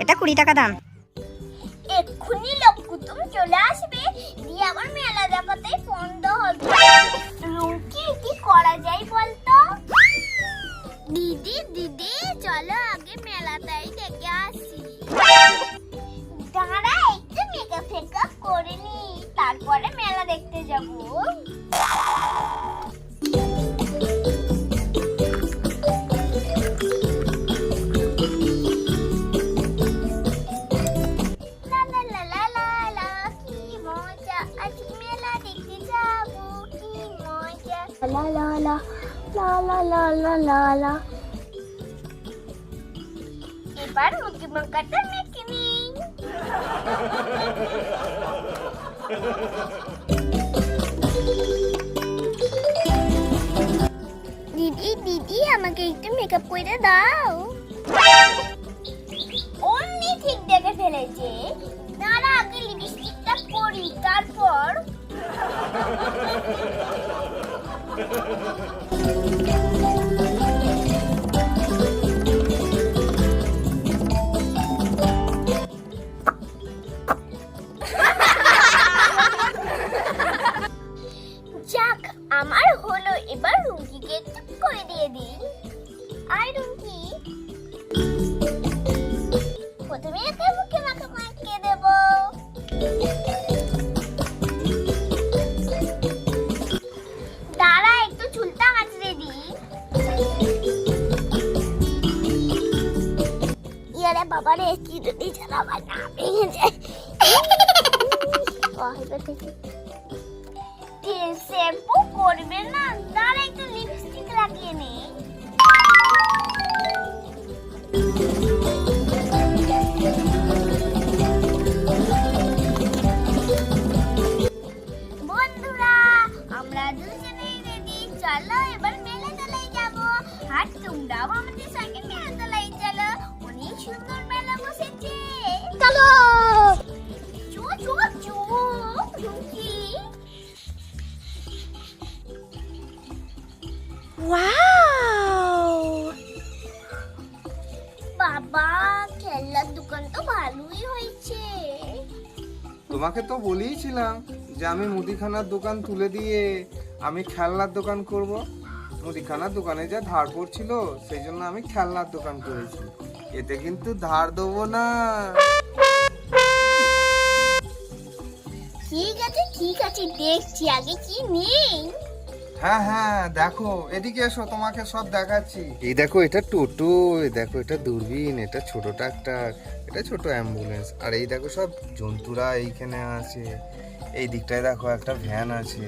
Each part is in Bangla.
এটা 20 টাকা দাম। এক্ষুনি লোক কুতুম চলে আসবে, দিয়ে আবার মেলা দেখাতেই বন্ধ হবে। রুমকি কি করা যায় বলতো? দিদি দিদি চলো আগে মেলাটাই দেখে আসি। দাঁড়া একটু মেকআপ ফেকআপ করে নি, তারপরে মেলা দেখতে যাবো। La la la la la la la la la. এবার মুখে মাখাটা মেখে নিই। দিদি দিদি আমাকে একটু মেকআপ করে দাও। অমনি ঠিক দেখে ফেলেছে। দাঁড়া আগে লিপস্টিকটা পরি, তারপর যাক আমার হলো। এবার রুমকিকে একটু করে দিয়ে দিই। আই রুমকি, প্রথমে একে মুখে মাখিয়ে দেব। দাঁড়া একটু চুলটা আঁচড়ে দিই। ইয়ারে বাবা রে, কি যদি যেন আমার না ভেঙে যায়। শ্যাম্পু করবে না, দাঁড়া একটু লিপস্টিক লাগিয়ে নে। বন্ধুরা আমরা দুজনেই রেডি, চলো এবার মেলা তলায় যাবো। আর তোমরাও আমাদের সঙ্গে মেলা তলায় চলো, অনেক সুন্দর মেলা বসেছে। চলো চো চো চো রুমকি। ওয়াও, বাবা খেলনার দোকান তো ভালোই হয়েছে। তোমাকে তো বলেইছিলাম যে আমি মুদিখানার দোকান তুলে দিয়ে আমি খেলনার দোকান করব। মুদিখানার দোকানে যা ধার পড়ছিল সেই জন্য আমি খেলনার দোকান করেছি। এতে কিন্তু ধার দেবো না। ঠিক আছে দেখছি আগে কি নেই। হ্যাঁ হ্যাঁ দেখো, এদিকে এসো, তোমাকে সব দেখাচ্ছি। এই দেখো এটা টোটো, এই দেখো এটা দূরবীন, এটা ছোট ট্রাক্টর, এটা ছোট অ্যাম্বুলেন্স, আর এই দেখো সব জন্তুরা এইখানে আছে। এই দিকটায় দেখো একটা ভ্যান আছে।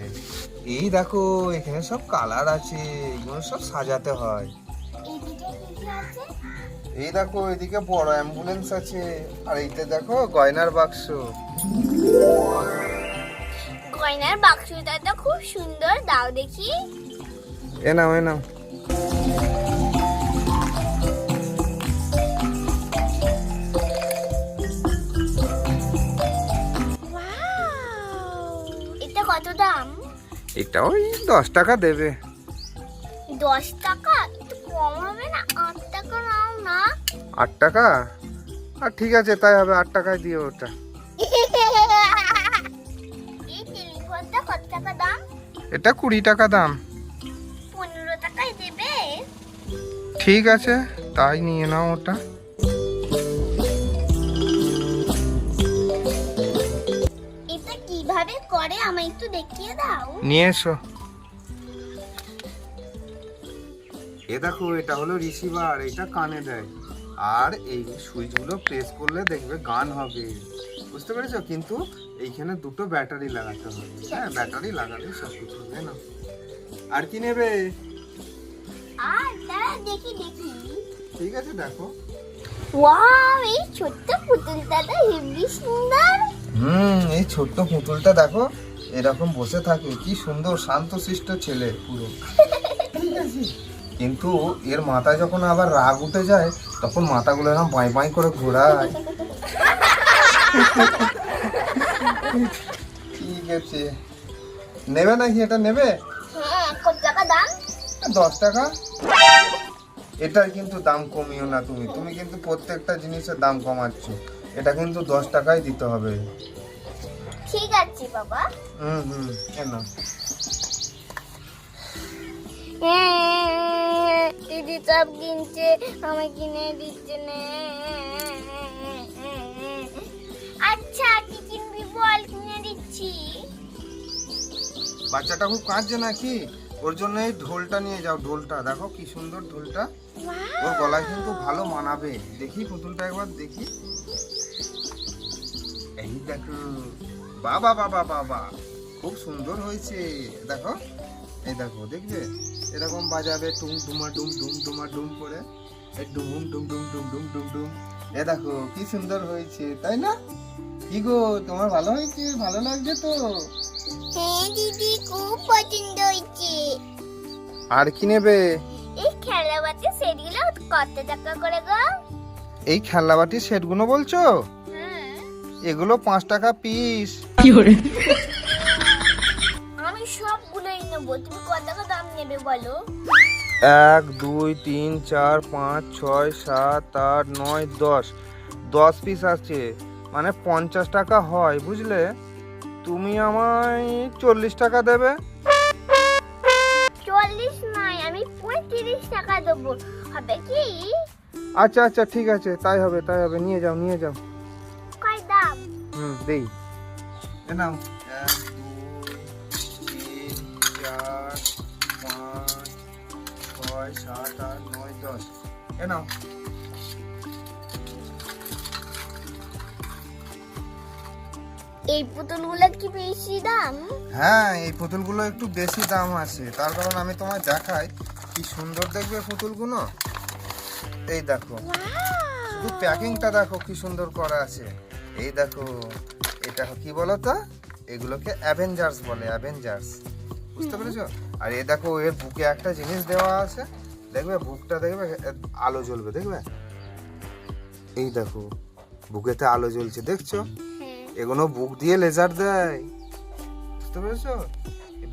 এই দেখো এখানে সব কালার আছে, এগুলো সব সাজাতে হয়। এই দেখো এদিকে বড় অ্যাম্বুলেন্স আছে, আর এইটা দেখো গয়নার বাক্স। গয়নার বাক্সটা তো খুব সুন্দর, দাও দেখি। এ নাও এ নাও। এটা কত দাম? এটা ওই 10 টাকা দেবে। 10 টাকা একটু কম হবে না? 8 টাকা নাও না। 8 টাকা? আর ঠিক আছে তাই হবে, 8 টাকায় দিও ওটা। এই টেলিফোনটা কত টাকা দাম? এটা 20 টাকা দাম। 15 টাকায় দেবে? ঠিক আছে তাই নিয়ে নাও ওটা। এটা কিভাবে করে আমায় একটু দেখিয়ে দাও। নিয়ে এসো। এ দেখো এটা হলো রিসিভার, এটা কানে দেয়, আর এই সুইচগুলো প্রেস করলে দেখবে গান হবে, বুঝতে পেরেছো? কিন্তু এইখানে দুটো ব্যাটারি লাগাতে হবে। হ্যাঁ ব্যাটারি লাগালে সব কিছু হবে না। আর কি নেবে? আর দাঁড়া দেখি। ঠিক আছে দেখো। ওয়াও, এই ছোট্ট পুতুলটা তো হেবি সুন্দর। এই ছোট্ট পুতুলটা দেখো এরকম বসে থাকে, কি সুন্দর শান্তশিষ্ট ছেলে পুরো। ঠিক আছে, কিন্তু এর মাথায় যখন আবার রাগ উঠে যায় তখন মাথাগুলো এরকম বাঁই বাঁই করে ঘোরায়। ঠিক আছে, নেবে নাকি? এটা নেবে? হ্যাঁ, কত টাকা দাম? 10 টাকা। এটার কিন্তু দাম কমিও না তুমি, তুমি কিন্তু প্রত্যেকটা জিনিসের দাম কমাচ্ছ। এটা কিন্তু 10 টাকাই দিতে হবে। ঠিক আছে বাবা। কেন দিদি সব কিনছে, আমায় কিনে দিচ্ছে না। আচ্ছা কি কিনবি বল, কিনে দিচ্ছি। বাচ্চাটা খুব কাঁদছে নাকি? ওর জন্য এই ঢোলটা নিয়ে যাও। ঢোলটা দেখো কি সুন্দর ঢোলটা, ওর গলায় কিন্তু ভালো মানাবে। দেখি পুতুলটা একবার দেখি। এই দেখো, বাবা বাবা বাবা, খুব সুন্দর হয়েছে। দেখো, এই দেখো, দেখবে এরকম বাজাবে টুম ডুমা ডুম ডুম ডুমা ডুম করে, এই ডুম ডুম ডুম ডুম ডুম ডুম ডুম। এ দেখো কি সুন্দর হয়েছে, তাই না? কি গো, তোমার ভালো হয়েছে? ভালো লাগছে তো? হ্যাঁ দিদি, খুব পছন্দ হয়েছে। আর কি নেবে? এই খেলনাবাতি সেটগুলো কত টাকা করে গো? এই খেলনাবাটির সেটগুলো বলছো? এগুলো 5 টাকা পিস। আমি সবগুলোই নেবো, তুমি কত টাকা দাম নেবে বলো? 1 2 3 4 5 6 7 8 9 10 10 পিস আছে, মানে 50 টাকা হয়, বুঝলে? তুমি আমায় 40 টাকা দেবে। 40 নয়, আমি 35 টাকা দেবো, হবে কি? আচ্ছা আচ্ছা, ঠিক আছে, তাই হবে তাই হবে। নিয়ে যাও নিয়ে যাও। কয় দাম? দেই। এ নাও, 1 2 3 4 5 6 7 8 9 10। এ নাও। এই পুতুলগুলো কি বেশি দাম? হ্যাঁ, এই পুতুলগুলো একটু বেশি দাম আছে, তার কারণ আমি তোমায় দেখাই কি সুন্দর দেখবে পুতুলগুলো। এই দেখো, শুধু প্যাকিংটা দেখো কি সুন্দর করা আছে। এই দেখো, এটা কি বলো তো? এগুলোকে অ্যাভেঞ্জার্স বলে, অ্যাভেঞ্জার্স, বুঝতে পেরেছো? আর এই দেখো, এর বুকে একটা জিনিস দেওয়া আছে, দেখবে বুকটা, দেখবে আলো জ্বলবে, দেখবে? এই দেখো, বুকেতে আলো জ্বলছে, দেখছো? এগুলো বুক দিয়ে লেজার দেয়, বুঝতে পেরেছো?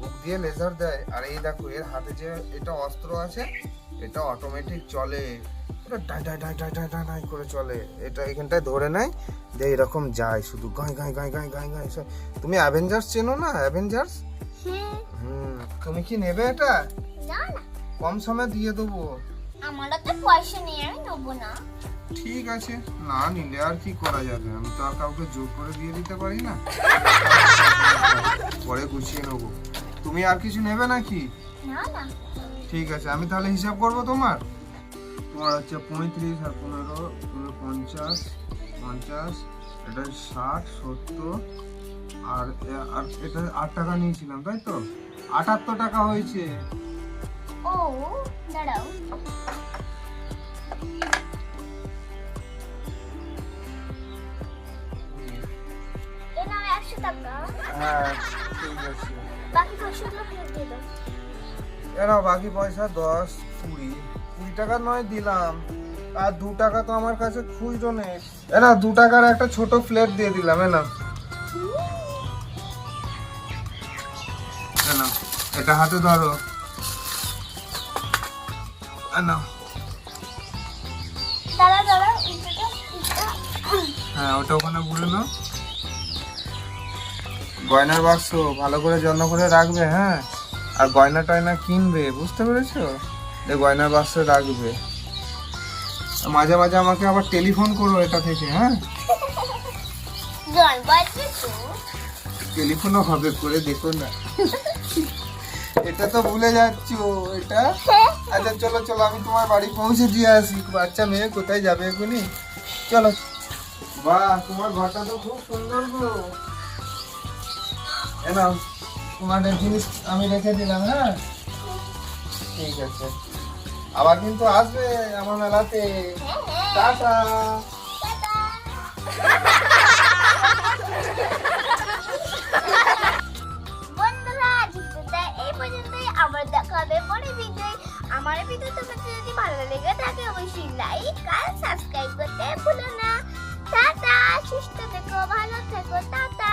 বুক দিয়ে লেজার দেয়। আর এই দেখো, এর হাতে যে এটা অস্ত্র আছে, এটা অটোমেটিক চলে, এটা die die die die die die die করে চলে। এটা এখানটায় ধরে নেয়, দিয়ে এরকম যায়, শুধু গাই গাই গাই গাই গাই গাই। তুমি অ্যাভেঞ্জার্স চেনো না? অ্যাভেঞ্জার্স। তুমি কি নেবে এটা? না না, কম সময়ে দিয়ে দেবো। আমার তো পয়সা নেই, আমি নেবো না। ঠিক আছে, না নিলে আর কি করা যাবে, আমি তো আর কাউকে জোর করে দিয়ে দিতে পারি না। পরে গুছিয়ে নেবো। তুমি আর কিছু নেবে নাকি? না না। ঠিক আছে, আমি তাহলে হিসাব করবো। তোমার হচ্ছে 35 আর 15 50 50, এটা 60 70, আর এটা 8 টাকা নিয়েছিলাম, তাই তো? 78 টাকা হয়েছে। ও দাঁড়াও, এ নাও 100 টাকা। হ্যাঁ ঠিক আছে, বাকি পয়সাগুলো ফেরত দিয়ে দাও। এরা বাকি পয়সা 10 20 টাকা নয় দিলাম, আর 2 টাকা তো আমার কাছে খুচরো নেই। এরা 2 টাকার একটা ছোট প্লেট দিয়ে দিলাম। এ নাও, এটা হাতে ধরো। নাও। দাঁড়া দাঁড়া, হ্যাঁ, ওটা ওখানে ভুলে নাও। গয়নার বাক্স ভালো করে যত্ন করে রাখবে, হ্যাঁ? আর গয়না টয়না কিনবে, বুঝতে পেরেছো? গয়নার বাক্সে রাখবে। মাঝে মাঝে আমাকে আবার টেলিফোন করো এটা থেকে, হ্যাঁ? টেলিফোনও হবে, করে দেখো না। এটা তো ভুলে যাচ্ছ এটা। আচ্ছা চলো চলো, আমি তোমার বাড়ি পৌঁছে দিয়ে আসি। বাচ্চা মেয়ে কোথায় যাবে এখনই? চলো। বাহ, তোমার ঘরটা তো খুব সুন্দর গো। নাও, তোমার জিনিস আমি রেখে দিলাম, হ্যাঁ? ঠিক আছে, আবার কিন্তু আসবে আমার মেলাতে। টাটা। বন্ধুরা, ভিডিওটা এই পর্যন্তই, আবার দেখা হবে পরের ভিডিওয়। আমার ভিডিও তোমাদের যদি ভালো লেগে থাকে অবশ্যই লাইক আর সাবস্ক্রাইব করতে ভুলো না। টাটা, সুস্থ থেকো, ভালো থেকো, টাটা।